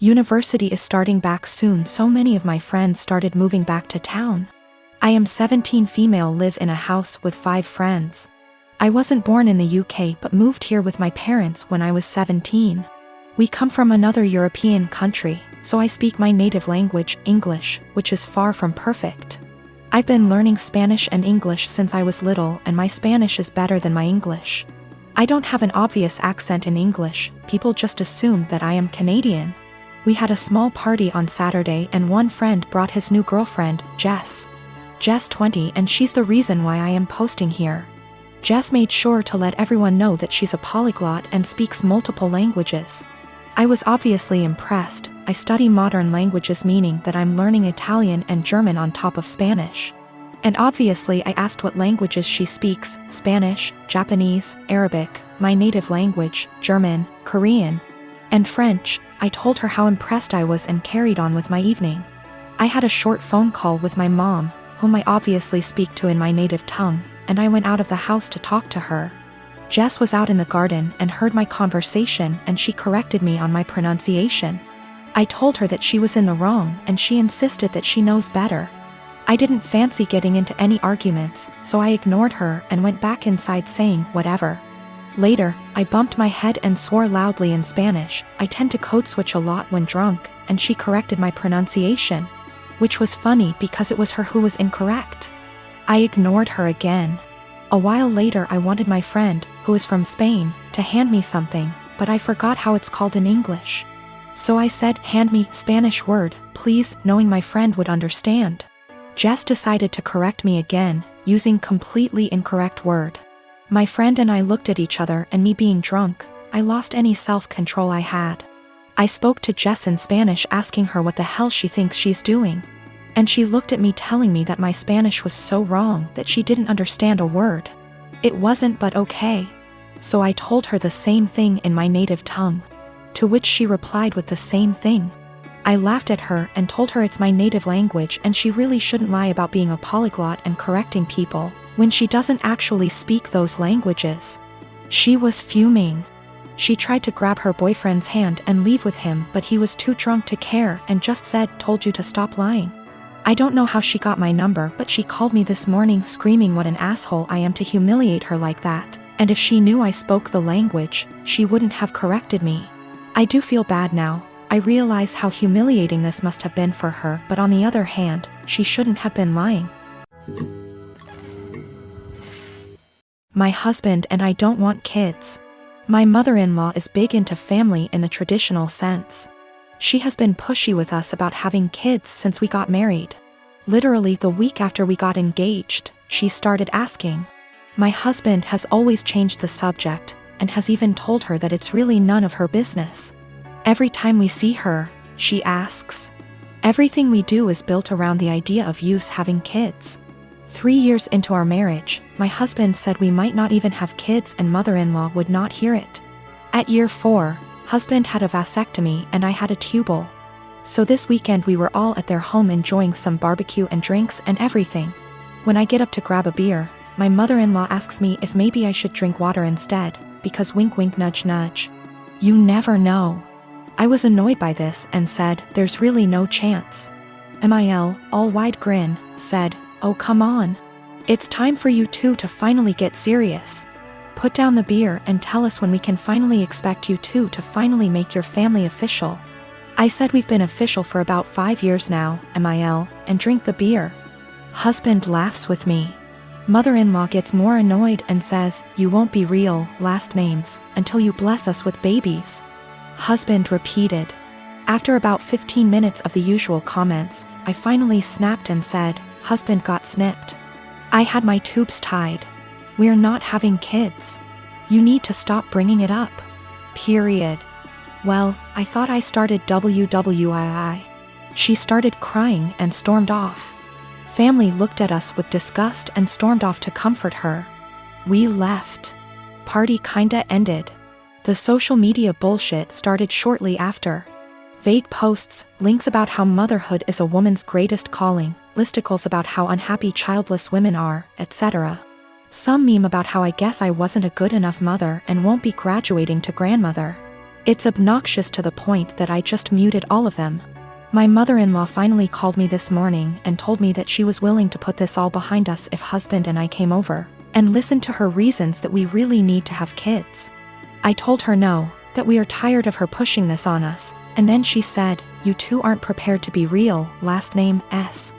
University is starting back soon, so many of my friends started moving back to town. I am 17 female, live in a house with 5 friends. I wasn't born in the UK but moved here with my parents when I was 17. We come from another European country, so I speak my native language, English, which is far from perfect. I've been learning Spanish and English since I was little, and my Spanish is better than my English. I don't have an obvious accent in English, people just assume that I am Canadian. We had a small party on Saturday and one friend brought his new girlfriend, Jess. Jess 20, and she's the reason why I am posting here. Jess made sure to let everyone know that she's a polyglot and speaks multiple languages. I was obviously impressed. I study modern languages, meaning that I'm learning Italian and German on top of Spanish. And obviously I asked what languages she speaks: Spanish, Japanese, Arabic, my native language, German, Korean, and French. I told her how impressed I was and carried on with my evening. I had a short phone call with my mom, whom I obviously speak to in my native tongue, and I went out of the house to talk to her. Jess was out in the garden and heard my conversation, and she corrected me on my pronunciation. I told her that she was in the wrong and she insisted that she knows better. I didn't fancy getting into any arguments, so I ignored her and went back inside saying whatever. Later, I bumped my head and swore loudly in Spanish. I tend to code switch a lot when drunk, and she corrected my pronunciation, which was funny because it was her who was incorrect. I ignored her again. A while later I wanted my friend, who is from Spain, to hand me something, but I forgot how it's called in English. So I said, "Hand me Spanish word, please," knowing my friend would understand. Jess decided to correct me again, using completely incorrect word. My friend and I looked at each other, and me being drunk, I lost any self-control I had. I spoke to Jess in Spanish asking her what the hell she thinks she's doing. And she looked at me telling me that my Spanish was so wrong that she didn't understand a word. It wasn't, but okay. So I told her the same thing in my native tongue, to which she replied with the same thing. I laughed at her and told her it's my native language and she really shouldn't lie about being a polyglot and correcting people when she doesn't actually speak those languages. She was fuming. She tried to grab her boyfriend's hand and leave with him, but he was too drunk to care and just said, "Told you to stop lying." I don't know how she got my number, but she called me this morning screaming what an asshole I am to humiliate her like that, and if she knew I spoke the language, she wouldn't have corrected me. I do feel bad now. I realize how humiliating this must have been for her, but on the other hand, she shouldn't have been lying. My husband and I don't want kids. My mother-in-law is big into family in the traditional sense. She has been pushy with us about having kids since we got married. Literally the week after we got engaged, she started asking. My husband has always changed the subject, and has even told her that it's really none of her business. Every time we see her, she asks. Everything we do is built around the idea of us having kids. 3 years into our marriage, my husband said we might not even have kids, and mother-in-law would not hear it. At year 4, husband had a vasectomy and I had a tubal. So this weekend we were all at their home enjoying some barbecue and drinks and everything. When I get up to grab a beer, my mother-in-law asks me if maybe I should drink water instead, because wink wink nudge nudge. You never know. I was annoyed by this and said, "There's really no chance." Mil, all wide grin, said, "Oh come on. It's time for you two to finally get serious. Put down the beer and tell us when we can finally expect you two to finally make your family official." I said we've been official for about 5 years now, Mil, and drink the beer. Husband laughs with me. Mother-in-law gets more annoyed and says, "You won't be real last names until you bless us with babies." Husband repeated. After about 15 minutes of the usual comments, I finally snapped and said, "Husband got snipped. I had my tubes tied. We're not having kids. You need to stop bringing it up. Period." Well, I thought I started WWII. She started crying and stormed off. Family looked at us with disgust and stormed off to comfort her. We left. Party kinda ended. The social media bullshit started shortly after. Vague posts, links about how motherhood is a woman's greatest calling, listicles about how unhappy childless women are, etc. Some meme about how I guess I wasn't a good enough mother and won't be graduating to grandmother. It's obnoxious to the point that I just muted all of them. My mother-in-law finally called me this morning and told me that she was willing to put this all behind us if husband and I came over, and listened to her reasons that we really need to have kids. I told her no, that we are tired of her pushing this on us, and then she said, "You two aren't prepared to be real, last name S.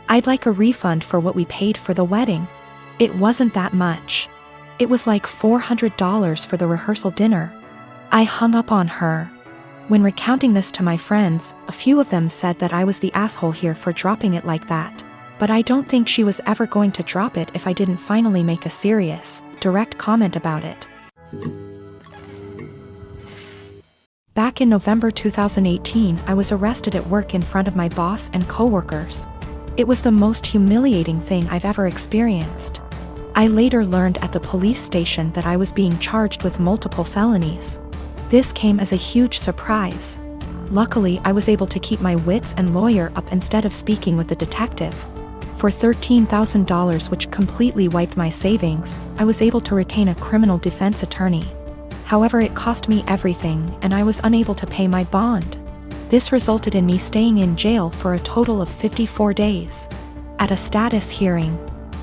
I'd like a refund for what we paid for the wedding." It wasn't that much. It was like $400 for the rehearsal dinner. I hung up on her. When recounting this to my friends, a few of them said that I was the asshole here for dropping it like that. But I don't think she was ever going to drop it if I didn't finally make a serious, direct comment about it. Back in November 2018, I was arrested at work in front of my boss and coworkers. It was the most humiliating thing I've ever experienced. I later learned at the police station that I was being charged with multiple felonies. This came as a huge surprise. Luckily, I was able to keep my wits and lawyer up instead of speaking with the detective. For $13,000, which completely wiped my savings, I was able to retain a criminal defense attorney. However, it cost me everything, and I was unable to pay my bond. This resulted in me staying in jail for a total of 54 days. At a status hearing,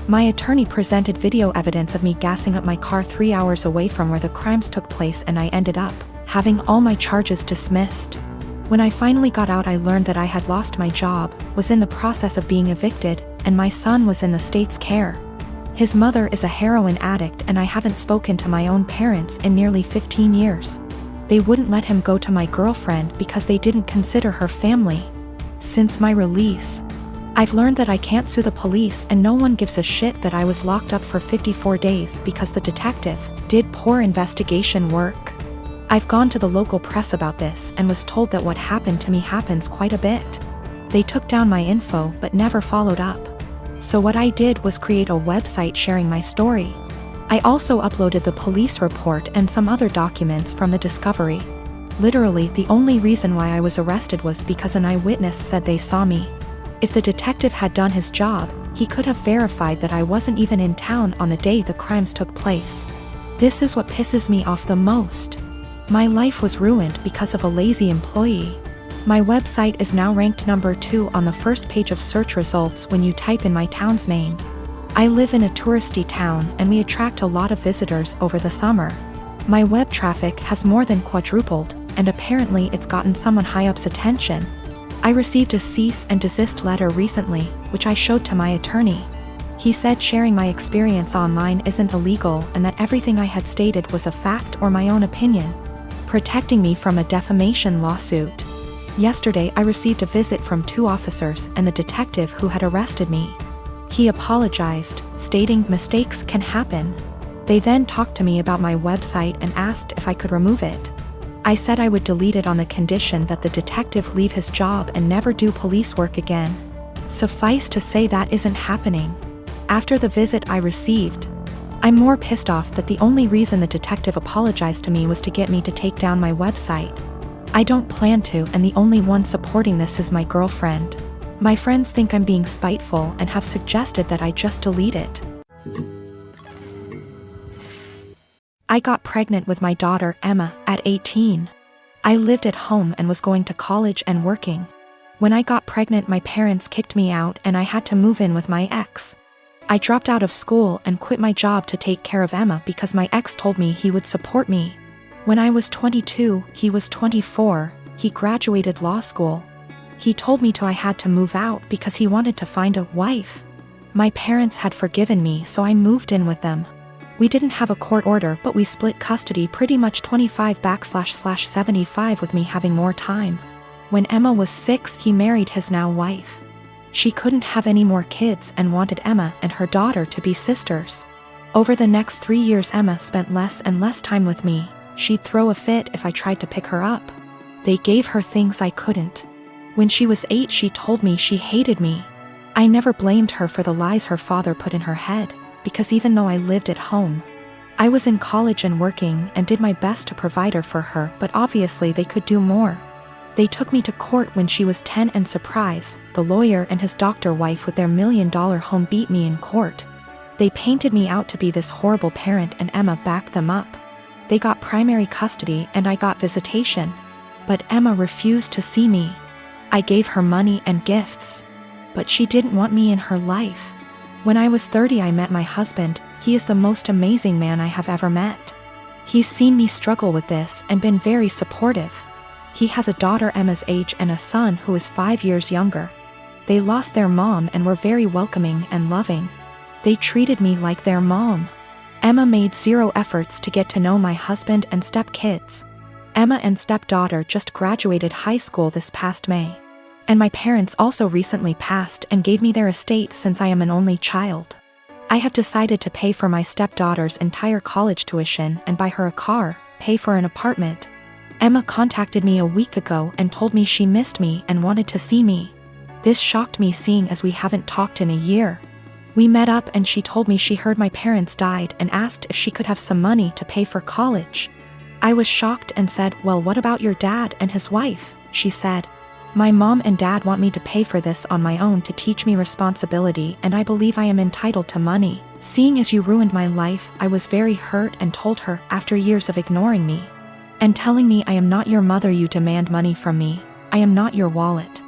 my attorney presented video evidence of me gassing up my car 3 hours away from where the crimes took place, and I ended up having all my charges dismissed. When I finally got out, I learned that I had lost my job, was in the process of being evicted, and my son was in the state's care. His mother is a heroin addict, and I haven't spoken to my own parents in nearly 15 years. They wouldn't let him go to my girlfriend because they didn't consider her family. Since my release, I've learned that I can't sue the police, and no one gives a shit that I was locked up for 54 days because the detective did poor investigation work. I've gone to the local press about this and was told that what happened to me happens quite a bit. They took down my info but never followed up. So what I did was create a website sharing my story. I also uploaded the police report and some other documents from the discovery. Literally, the only reason why I was arrested was because an eyewitness said they saw me. If the detective had done his job, he could have verified that I wasn't even in town on the day the crimes took place. This is what pisses me off the most. My life was ruined because of a lazy employee. My website is now ranked number 2 on the first page of search results when you type in my town's name. I live in a touristy town, and we attract a lot of visitors over the summer. My web traffic has more than quadrupled, and apparently it's gotten someone high up's attention. I received a cease and desist letter recently, which I showed to my attorney. He said sharing my experience online isn't illegal and that everything I had stated was a fact or my own opinion, protecting me from a defamation lawsuit. Yesterday, I received a visit from 2 officers and the detective who had arrested me. He apologized, stating mistakes can happen. They then talked to me about my website and asked if I could remove it. I said I would delete it on the condition that the detective leave his job and never do police work again. Suffice to say that isn't happening. After the visit I received, I'm more pissed off that the only reason the detective apologized to me was to get me to take down my website. I don't plan to, and the only one supporting this is my girlfriend. My friends think I'm being spiteful and have suggested that I just delete it. I got pregnant with my daughter, Emma, at 18. I lived at home and was going to college and working. When I got pregnant, my parents kicked me out and I had to move in with my ex. I dropped out of school and quit my job to take care of Emma because my ex told me he would support me. When I was 22, he was 24, he graduated law school. He told me I had to move out because he wanted to find a wife. My parents had forgiven me, so I moved in with them. We didn't have a court order, but we split custody pretty much 25/75 with me having more time. When Emma was 6, he married his now wife. She couldn't have any more kids and wanted Emma and her daughter to be sisters. Over the next 3 years, Emma spent less and less time with me. She'd throw a fit if I tried to pick her up. They gave her things I couldn't. When she was 8, she told me she hated me. I never blamed her for the lies her father put in her head, because even though I lived at home, I was in college and working and did my best to provide her for her, but obviously they could do more. They took me to court when she was 10, and surprise, the lawyer and his doctor wife with their $1 million home beat me in court. They painted me out to be this horrible parent, and Emma backed them up. They got primary custody and I got visitation. But Emma refused to see me. I gave her money and gifts. But she didn't want me in her life. When I was 30, I met my husband. He is the most amazing man I have ever met. He's seen me struggle with this and been very supportive. He has a daughter Emma's age and a son who is 5 years younger. They lost their mom and were very welcoming and loving. They treated me like their mom. Emma made zero efforts to get to know my husband and stepkids. Emma and stepdaughter just graduated high school this past May. And my parents also recently passed and gave me their estate since I am an only child. I have decided to pay for my stepdaughter's entire college tuition and buy her a car, pay for an apartment. Emma contacted me a week ago and told me she missed me and wanted to see me. This shocked me seeing as we haven't talked in a year. We met up and she told me she heard my parents died and asked if she could have some money to pay for college. I was shocked and said, "Well, what about your dad and his wife?" She said, "My mom and dad want me to pay for this on my own to teach me responsibility, and I believe I am entitled to money. Seeing as you ruined my life, I was very hurt and told her, after years of ignoring me and telling me I am not your mother, you demand money from me. I am not your wallet.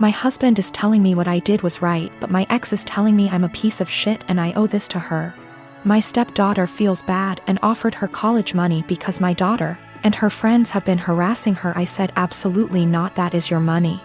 My husband is telling me what I did was right, but my ex is telling me I'm a piece of shit and I owe this to her. My stepdaughter feels bad and offered her college money because my daughter and her friends have been harassing her." I said, "Absolutely not, that is your money.